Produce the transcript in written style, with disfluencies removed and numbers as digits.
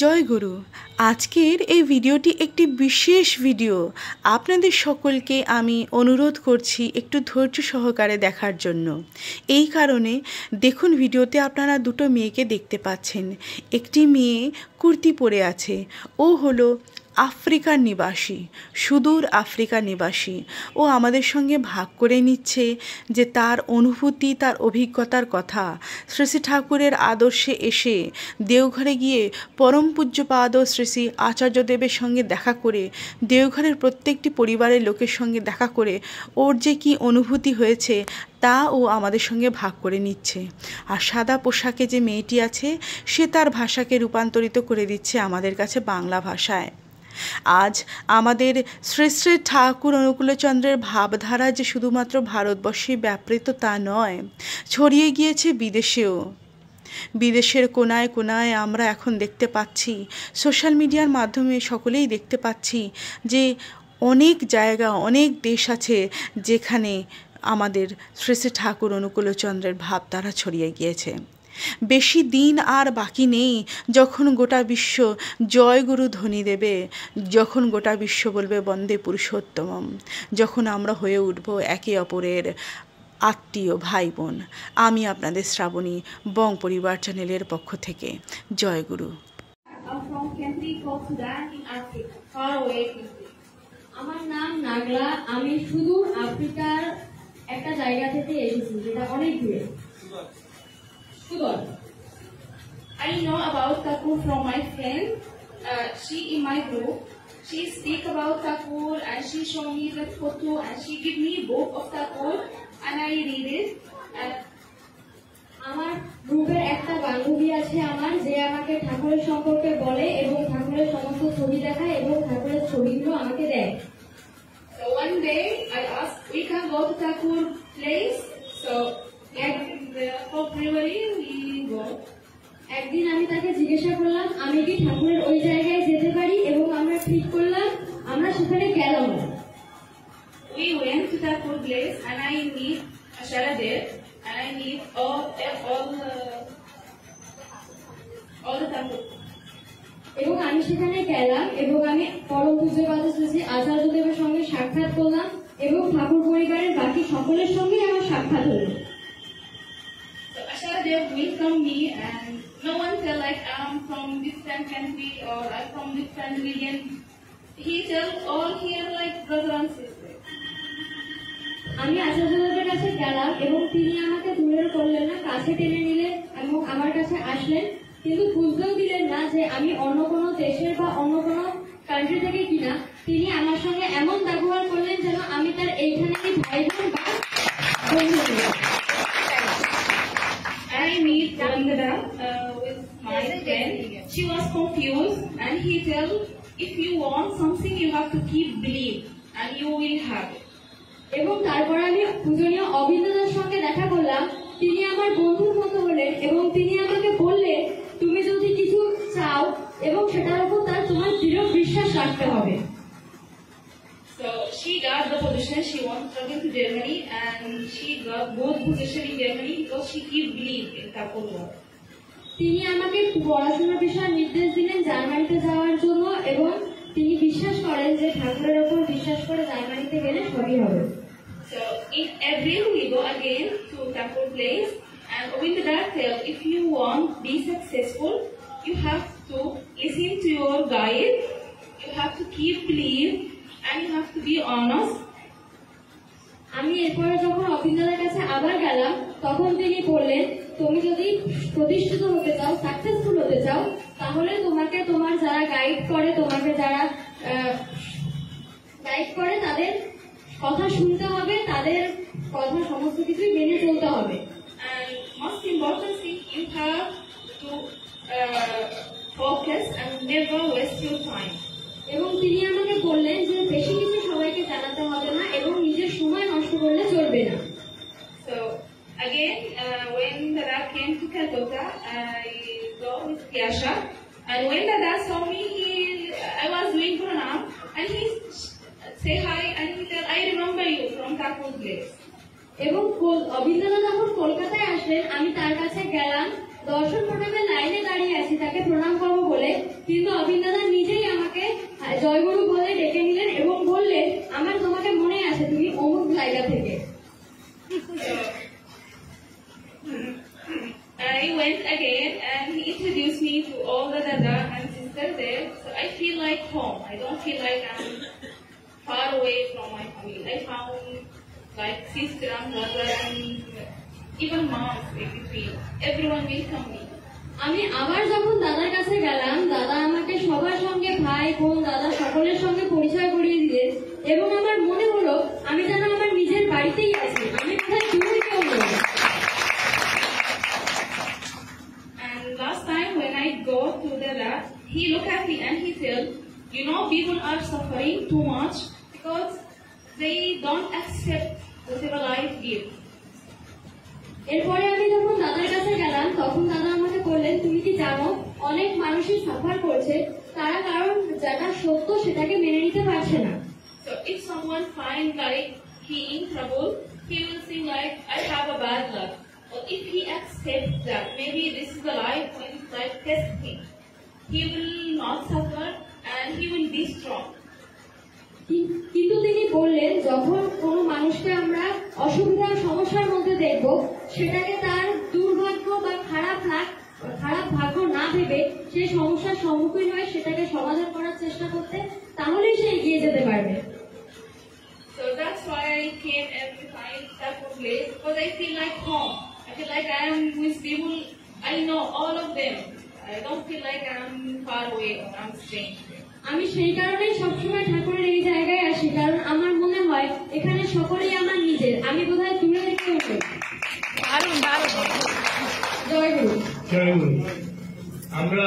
জয় গুরু। আজকের এই ভিডিওটি একটি বিশেষ ভিডিও। আপনাদের সকলকে আমি অনুরোধ করছি একটু ধৈর্য সহকারে দেখার জন্য। এই কারণে দেখুন, ভিডিওতে আপনারা দুটো মেয়েকে দেখতে পাচ্ছেন। একটি মেয়ে কুর্তি পরে আছে, ও হলো আফ্রিকার নিবাসী, সুদূর আফ্রিকার নিবাসী। ও আমাদের সঙ্গে ভাগ করে নিচ্ছে যে তার অনুভূতি, তার অভিজ্ঞতার কথা। শ্রী শ্রী ঠাকুরের আদর্শে এসে দেওঘরে গিয়ে পরম পূজ্যপাদ শ্রী শ্রী আচার্যদেবের সঙ্গে দেখা করে, দেওঘরের প্রত্যেকটি পরিবারের লোকের সঙ্গে দেখা করে ওর যে কী অনুভূতি হয়েছে তা ও আমাদের সঙ্গে ভাগ করে নিচ্ছে। আর সাদা পোশাকে যে মেয়েটি আছে, সে তার ভাষাকে রূপান্তরিত করে দিচ্ছে আমাদের কাছে বাংলা ভাষায়। আজ আমাদের শ্রী শ্রী ঠাকুর অনুকূলচন্দ্রের ভাবধারা যে শুধুমাত্র ভারতবর্ষেই ব্যাপৃত তা নয়, ছড়িয়ে গিয়েছে বিদেশেও। বিদেশের কোনায় কোনায় আমরা এখন দেখতে পাচ্ছি, সোশ্যাল মিডিয়ার মাধ্যমে সকলেই দেখতে পাচ্ছি যে অনেক জায়গা, অনেক দেশ আছে যেখানে আমাদের শ্রী শ্রী ঠাকুর অনুকূলচন্দ্রের ভাবধারা ছড়িয়ে গিয়েছে। বেশি দিন আর বাকি নেই যখন গোটা বিশ্ব জয় গুরু ধ্বনি দেবে, যখন গোটা বিশ্ব বলবে বন্দে পুরুষোত্তমম, যখন আমরা হয়ে উঠব একে অপরের আত্মীয় ভাই বোন। আমি আপনাদের শ্রাবণী, বং পরিবার চ্যানেলের পক্ষ থেকে জয় গুরু। আমার নাম নাগলা। আমি শুধু আফ্রিকার একটা জায়গা থেকে এসেছি, যেটা অনেক দূরে। I know about Thakur from my friend. She in my group. She speak about Thakur and she show me the photo and she give me book of Thakur and I read it. আমার গ্রুপের একটা বান্ধবী আছে আমার, যে আমাকে ঠাকুরের সম্পর্কে বলে এবং ঠাকুরের সমস্ত ছবি দেখায় এবং ঠাকুরের ছবিগুলো আমাকে দেয়। So one day I asked, we can go to Thakur place. So February we go. একদিন আমি তাকে জিজ্ঞাসা করলাম আমি কি ঠাকুরের ওই জায়গায় যেতে পারি, এবং আমরা ঠিক করলাম আমরা সেখানে গেলাম। We went to Thakur place and I meet Sharadev and I meet all the Thakur. এবং আমি সেখানে গেলাম এবং আমি পরম পূজ্যপাদ শ্রী আচার্যদেবের সঙ্গে সাক্ষাৎ করলাম এবং ঠাকুর পরিবারের বাকি সকলের সঙ্গে আমার সাক্ষাৎ হলো। So Sharadev welcomed me and no one felt like I'm from different country or I'm from different religion. He tell all here like brother and sister. আমি আচার্যদেবের কাছে গেলাম এবং তিনি আমাকে দূরের করলেন না, কাছে টেনে নিলেন এবং আমার কাছে আসলেন, কিন্তু বুঝতেও দিলেন না যে আমি অন্য কোনো দেশের বা অন্য কোনো কান্ট্রি থেকে কিনা। তিনি আমার সঙ্গে এমন ব্যবহার করলেন যেন আমি তার এইখানেরই ভাই বোন বা বন্ধু। I meet Vandana with my friend. She was confused and he tell, if you want something you have to keep believe and you will have it. এবং তারপর আমি পূজনীয় অভিন্নদার সঙ্গে দেখা করলাম। তিনি আমার বন্ধুর মতো হলেন এবং তিনি আমাকে বললেন, তুমি যদি কিছু চাও এবং সেটার উপর তোমার দৃঢ় বিশ্বাস রাখতে হবে। So she got the position she wants to travel to Germany and she got both position in Germany because she keep believe in Thakur. তিনি আমাকে পড়াশোনার বিষয়ে নির্দেশ দিলেন জার্মানিতে যাওয়ার জন্য, এবং তিনি বিশ্বাস করেন যে ঠাকুরের উপর বিশ্বাস করে জার্মানিতে গেলে সবই হবে। So in April we go again to Thakur place and Ovindada tell, if you want to be successful you have to listen to your guide, you have to keep believe and you have to be honest. আমি এরপরে যখন অভিন্নদার কাছে আবার গেলাম তখন তিনি বললেন, তুমি যদি প্রতিষ্ঠিত হতে চাও, সাকসেসফুল হতে চাও, তাহলে তোমাকে তোমার যারা গাইড করে, তোমাকে যারা গাইড করে তাদের কথা শুনতে হবে, তাদের কথা সমস্ত কিছুই মেনে চলতে হবে। And most important thing, you have to focus and never waste your time. এবং তিনি আমাকে বললেন যে বেশি কিছু সবাইকে জানাতে হবে না এবং নিজের সময় নষ্ট করলে চলবে না। So again, when Dada came to Calcutta, I go with Yasha, and when Dada saw me, I was doing pranam, and he say hi, and he said, I remember you from Thakur place. এবং অভিন্নদা যখন কলকাতায় আসলেন আমি তার কাছে গেলাম, দর্শন প্রণামের লাইনে দাঁড়িয়ে আছি তাকে প্রণাম করবো বলে। like home. I don't feel like I'm far away from my family. I found like sister and brother and even mom in between. Everyone welcome me. আমি আবার যখন দাদার কাছে গেলাম, দাদা আমাকে সবার সঙ্গে, ভাই বোন দাদা সকলের সঙ্গে পরিচয় করিয়ে দিলেন এবং আমার মনে হলো আমি যেন আমার নিজের বাড়িতেই আছি, আমি কোথায় দূরে কেউ নই। And last time when I go to Dada, he looked at me and he said, you know, people are suffering too much because they don't accept whatever life gives. এরপরে আমি যখন দাদার কাছে গেলাম তখন দাদা আমাকে বললেন, তুমি কি জানো অনেক মানুষই সাফার করছে, তারা কারণ যেটা সত্য সেটাকে মেনে নিতে পারছে না। So if someone finds like he in trouble, he will think like I have a bad luck. But if he accepts that maybe this is the life when life tests him, he will not suffer and he will be strong. কিন্তু তিনি বললেন, যখন কোনো মানুষকে আমরা অসুবিধা সমস্যার মধ্যে দেখব, সেটাকে তার দুর্ভাগ্য বা খারাপ ভাগ্য না ভেবে সেই সমস্যার সম্মুখীন হয়ে সেটাকে সমাধান করার চেষ্টা করতে, তাহলেই সে এগিয়ে যেতে পারবে। So that's why I came every time to that place because I feel like home. I feel like I am with people I know all of them. I don't feel like I'm far away or I'm strange. আমি সেই কারণেই সবসময় ঠাকুরের এই জায়গায় আসি, কারণ আমার মনে হয় এখানে সকলেই আমার নিজের, আমি বোধহয় দূরে থেকেও নই। জয় গুরু। জয় গুরু। আমরা